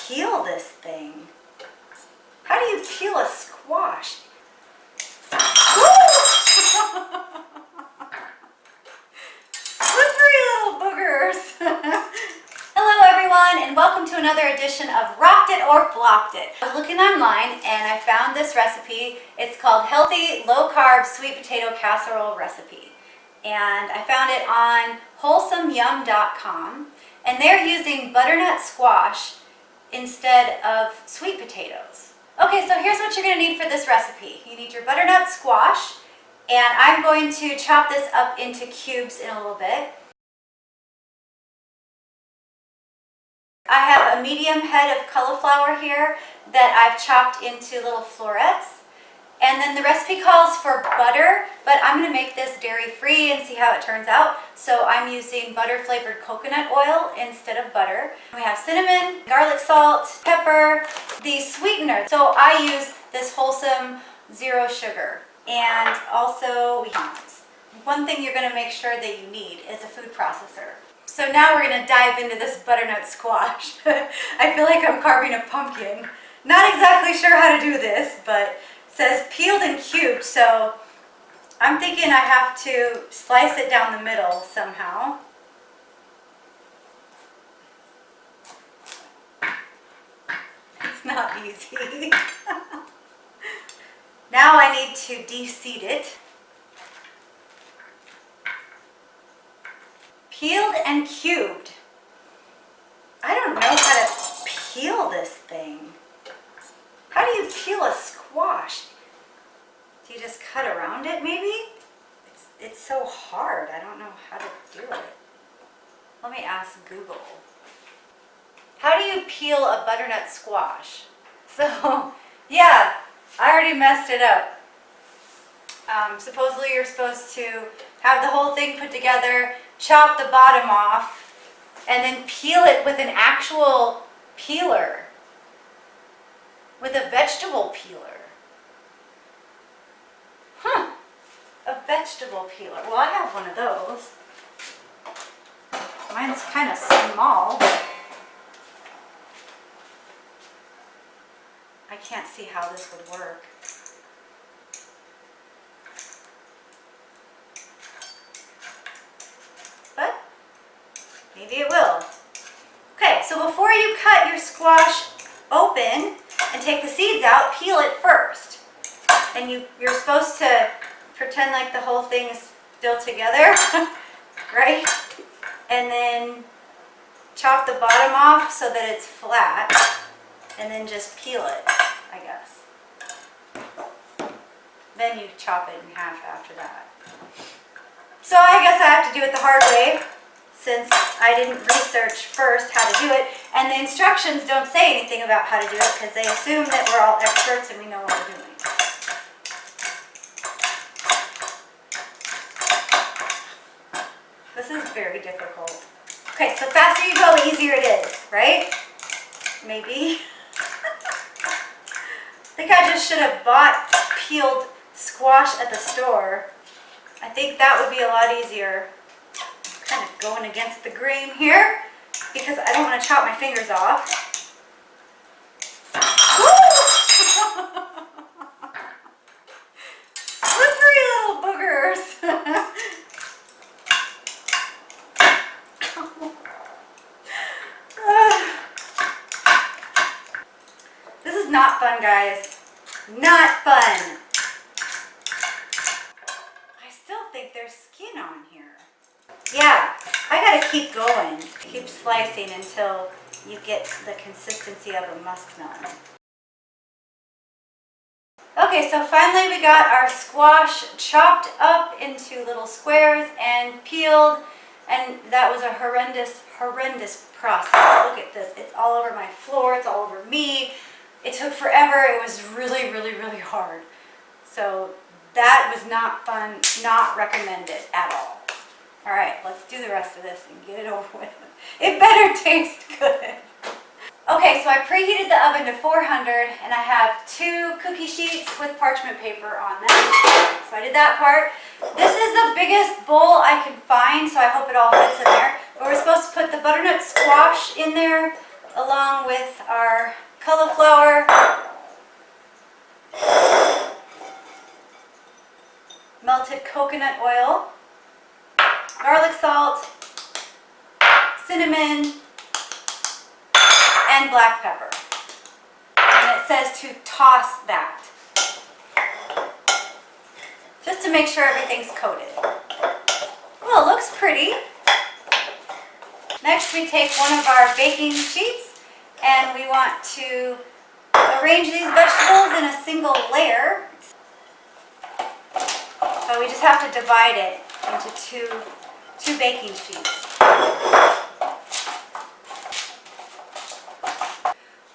peel this thing? How do you peel a squash? Slippery little boogers. Hello everyone, and welcome to another edition of Rocked It or Flopped It. I was looking online and I found this recipe. It's called Healthy Low Carb Sweet Potato Casserole Recipe. And I found it on wholesomeyum.com, and they're using butternut squash instead of sweet potatoes. Okay, so here's what you're going to need for this recipe. You need your butternut squash, and I'm going to chop this up into cubes in a little bit. I have a medium head of cauliflower here that I've chopped into little florets. And then the recipe calls for butter, but I'm going to make this dairy-free and see how it turns out. So I'm using butter-flavored coconut oil instead of butter. We have cinnamon, garlic salt, pepper, the sweetener. So I use this wholesome zero sugar. And also pecans. One thing you're going to make sure that you need is a food processor. So now we're going to dive into this butternut squash. I feel like I'm carving a pumpkin. Not exactly sure how to do this, but it says peeled and cubed, so I'm thinking I have to slice it down the middle somehow. It's not easy. Now I need to de-seed it. Peeled and cubed. I don't know how to peel this thing. How do you peel a squash? Do you just cut around it maybe? It's so hard. I don't know how to do it. Let me ask Google. How do you peel a butternut squash? So, yeah, I already messed it up. Supposedly you're supposed to have the whole thing put together, chop the bottom off, and then peel it with an actual peeler. With a vegetable peeler. Huh. A vegetable peeler. Well, I have one of those. Mine's kind of small. I can't see how this would work. But maybe it will. Okay, so before you cut your squash open and take the seeds out, peel it first. And you're supposed to pretend like the whole thing is still together, right? And then chop the bottom off so that it's flat, and then just peel it, I guess. Then you chop it in half after that. So I guess I have to do it the hard way, since I didn't research first how to do it, and the instructions don't say anything about how to do it because they assume that we're all experts and we know what we're doing. This is very difficult. Okay, so faster you go, the easier it is, right? Maybe. I think I just should have bought peeled squash at the store. I think that would be a lot easier. Kind of going against the grain here because I don't want to chop my fingers off. Slippery little boogers. This is not fun, guys. Not fun. I still think there's skin on here. Yeah, I gotta keep going. Keep slicing until you get the consistency of a muskmelon. Okay, so finally we got our squash chopped up into little squares and peeled, and that was a horrendous process. Look at this. It's all over my floor. It's all over me. It took forever. It was really hard. So that was not fun, not recommended at all. All right, let's do the rest of this and get it over with. It better taste good. Okay, so I preheated the oven to 400 and I have 2 cookie sheets with parchment paper on them. So I did that part. This is the biggest bowl I can find, so I hope it all fits in there. But we're supposed to put the butternut squash in there, along with our cauliflower, melted coconut oil, garlic salt, cinnamon, and black pepper. And it says to toss that, just to make sure everything's coated. Well, it looks pretty. Next, we take one of our baking sheets and we want to arrange these vegetables in a single layer. So we just have to divide it into two baking sheets.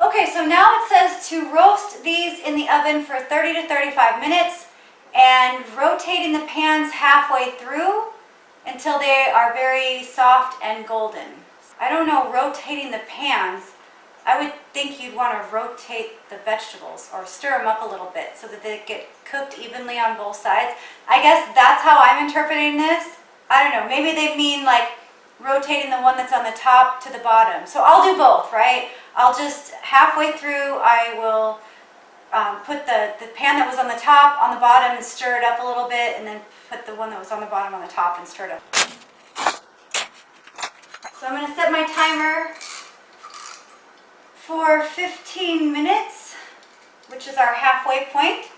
Okay, so now it says to roast these in the oven for 30 to 35 minutes and rotating the pans halfway through until they are very soft and golden. I don't know, rotating the pans, I would think you'd want to rotate the vegetables or stir them up a little bit so that they get cooked evenly on both sides. I guess that's how I'm interpreting this. I don't know, maybe they mean like rotating the one that's on the top to the bottom. So I'll do both, right? I'll just halfway through, I will put the pan that was on the top on the bottom and stir it up a little bit, and then put the one that was on the bottom on the top and stir it up. So I'm going to set my timer for 15 minutes, which is our halfway point.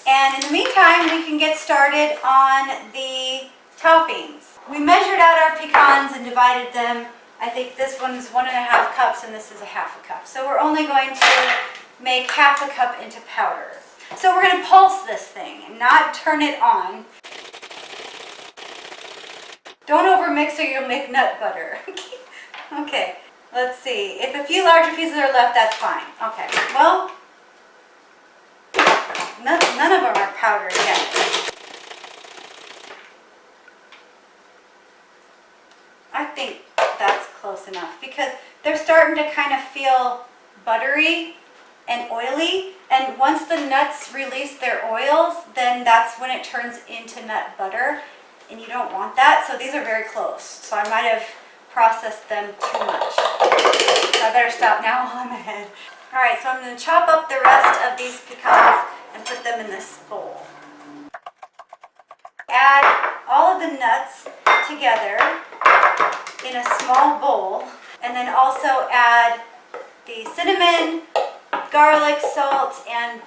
And in the meantime, we can get started on the toppings. We measured out our pecans and divided them. I think this one's 1.5 cups and this is 1/2 cup. So we're only going to make 1/2 cup into powder. So we're going to pulse this thing and not turn it on. Don't overmix or you'll make nut butter. Okay, let's see. If a few larger pieces are left, that's fine. Okay, well, none of them are powdered yet. I think that's close enough because they're starting to kind of feel buttery and oily, and once the nuts release their oils, then that's when it turns into nut butter, and you don't want that. So these are very close, so I might have processed them too much. So I better stop now while I'm ahead. All right, so I'm going to chop up the rest of these pecans and put them in this bowl. Add all of the nuts together in a small bowl, and then also add the cinnamon, garlic, salt, and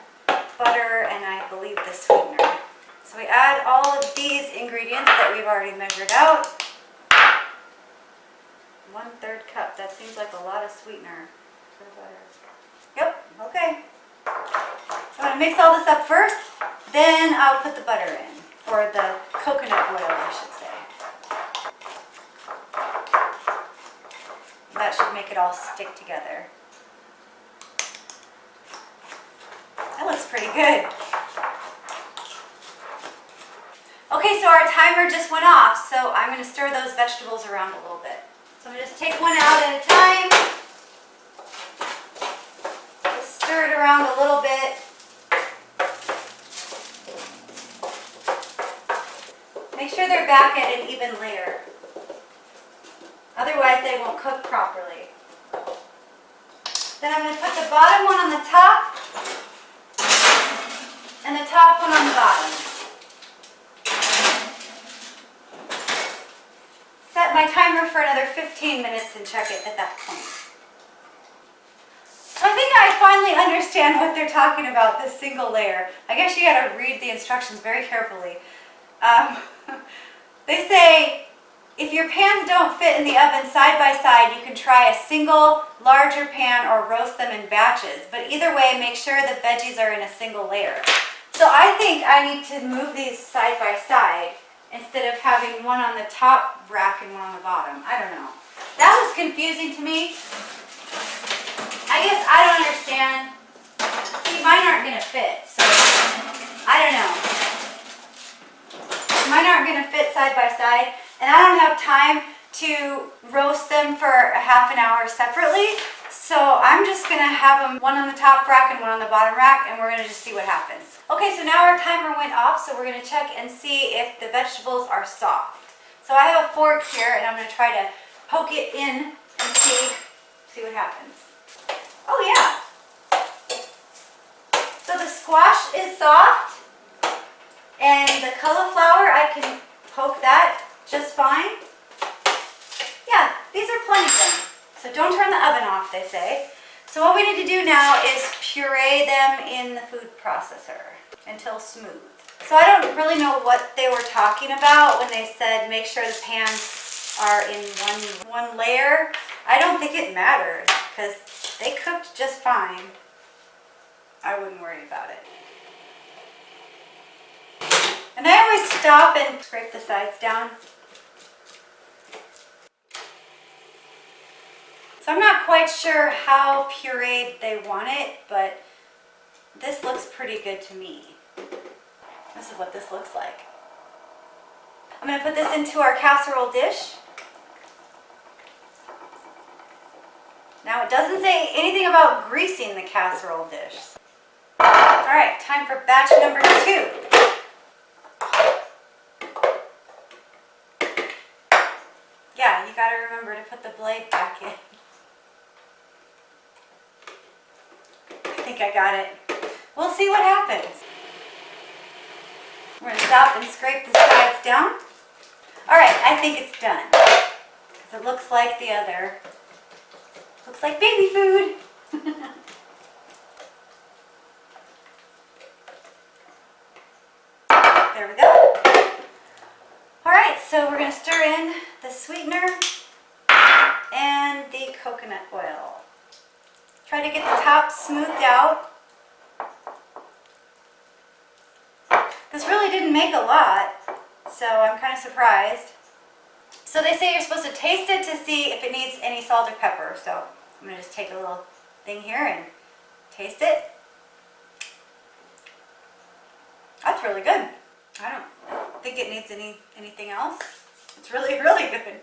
butter, and I believe the sweetener. So we add all of these ingredients that we've already measured out. 1/3 cup, that seems like a lot of sweetener for the butter. Yep, okay. So I'm going to mix all this up first, then I'll put the butter in, or the coconut oil, I should say. That should make it all stick together. That looks pretty good. Okay, so our timer just went off, so I'm going to stir those vegetables around a little bit. So I'm going to just take one out at a time. Just stir it around a little bit. Make sure they're back at an even layer. Otherwise they won't cook properly. Then I'm going to put the bottom one on the top and the top one on the bottom. Set my timer for another 15 minutes and check it at that point. So I think I finally understand what they're talking about, this single layer. I guess you got to read the instructions very carefully. They say if your pans don't fit in the oven side by side, you can try a single larger pan or roast them in batches. But either way, make sure the veggies are in a single layer. So I think I need to move these side by side instead of having one on the top rack and one on the bottom. I don't know. That was confusing to me. I guess I don't understand. See, mine aren't going to fit, so I don't know. Mine aren't going to fit side by side, and I don't have time to roast them for a half an hour separately. So I'm just going to have them one on the top rack and one on the bottom rack, and we're going to just see what happens. Okay, so now our timer went off, so we're going to check and see if the vegetables are soft. So I have a fork here, and I'm going to try to poke it in and see See what happens. Oh yeah. So the squash is soft, and the cauliflower, I can poke that just fine. Yeah, these are plenty then. So don't turn the oven off, they say. So what we need to do now is puree them in the food processor until smooth. So I don't really know what they were talking about when they said make sure the pans are in one layer. I don't think it matters because they cooked just fine. I wouldn't worry about it. And I always stop and scrape the sides down. So I'm not quite sure how pureed they want it, but this looks pretty good to me. This is what this looks like. I'm going to put this into our casserole dish. Now it doesn't say anything about greasing the casserole dish. All right, time for batch number 2. Yeah, you got to remember to put the blade back in. I think I got it. We'll see what happens. We're going to stop and scrape the sides down. All right, I think it's done. Because it looks like the other. Looks like baby food. There we go. All right, so we're going to stir in the sweetener and the coconut oil. Try to get the top smoothed out. This really didn't make a lot, so I'm kind of surprised. So they say you're supposed to taste it to see if it needs any salt or pepper. So I'm going to just take a little thing here and taste it. That's really good. I don't think it needs anything else. It's really, really good.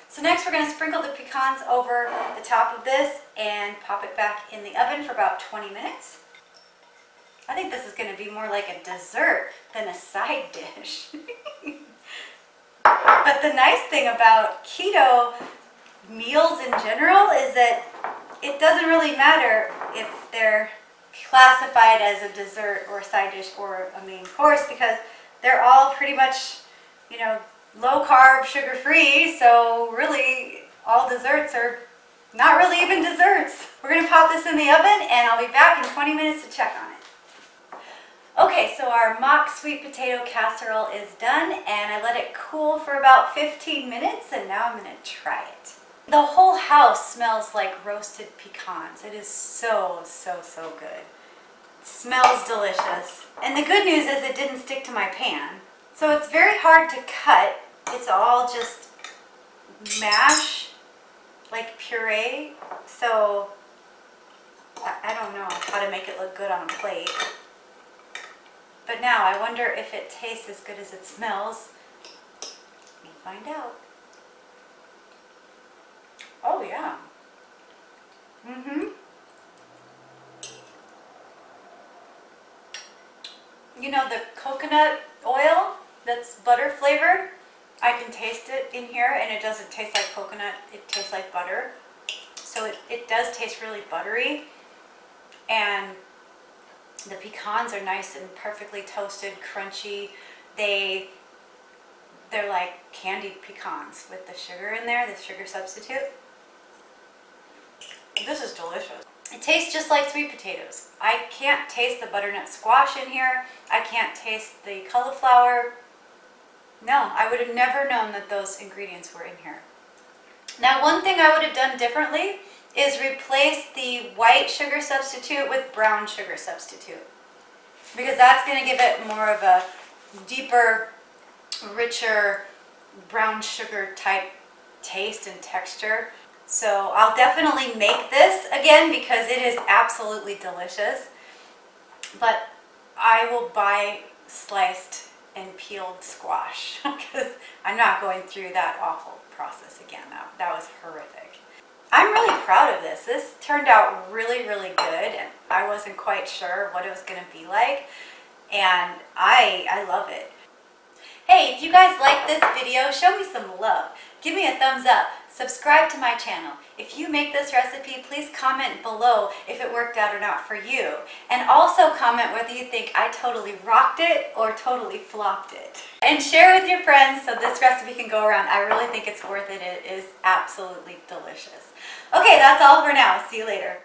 So next we're going to sprinkle the pecans over the top of this and pop it back in the oven for about 20 minutes. I think this is going to be more like a dessert than a side dish. But the nice thing about keto meals in general is that it doesn't really matter if they're classified as a dessert or a side dish or a main course, because they're all pretty much, you know, low carb, sugar free. So really all desserts are not really even desserts. We're going to pop this in the oven and I'll be back in 20 minutes to check on it. Okay, so our mock sweet potato casserole is done and I let it cool for about 15 minutes and now I'm going to try it. The whole house smells like roasted pecans. It is so, so, so good. It smells delicious. And the good news is it didn't stick to my pan. So it's very hard to cut. It's all just mash, like puree. So I don't know how to make it look good on a plate. But now I wonder if it tastes as good as it smells. We'll find out. Oh yeah. You know, the coconut oil that's butter flavored, I can taste it in here and it doesn't taste like coconut, it tastes like butter. So it does taste really buttery. And the pecans are nice and perfectly toasted, crunchy. They're like candied pecans with the sugar in there, the sugar substitute. This is delicious. It tastes just like sweet potatoes. I can't taste the butternut squash in here. I can't taste the cauliflower. No, I would have never known that those ingredients were in here. Now, one thing I would have done differently is replace the white sugar substitute with brown sugar substitute, because that's going to give it more of a deeper, richer brown sugar type taste and texture. So I'll definitely make this again because it is absolutely delicious, but I will buy sliced and peeled squash because I'm not going through that awful process again. That was horrific. I'm really proud of this. This turned out really, really good, and I wasn't quite sure what it was going to be like, and I love it. Hey, if you guys like this video, show me some love. Give me a thumbs up. subscribe to my channel. If you make this recipe, please comment below if it worked out or not for you. And also comment whether you think I totally rocked it or totally flopped it. And share with your friends so this recipe can go around. I really think it's worth it. It is absolutely delicious. Okay, that's all for now. See you later.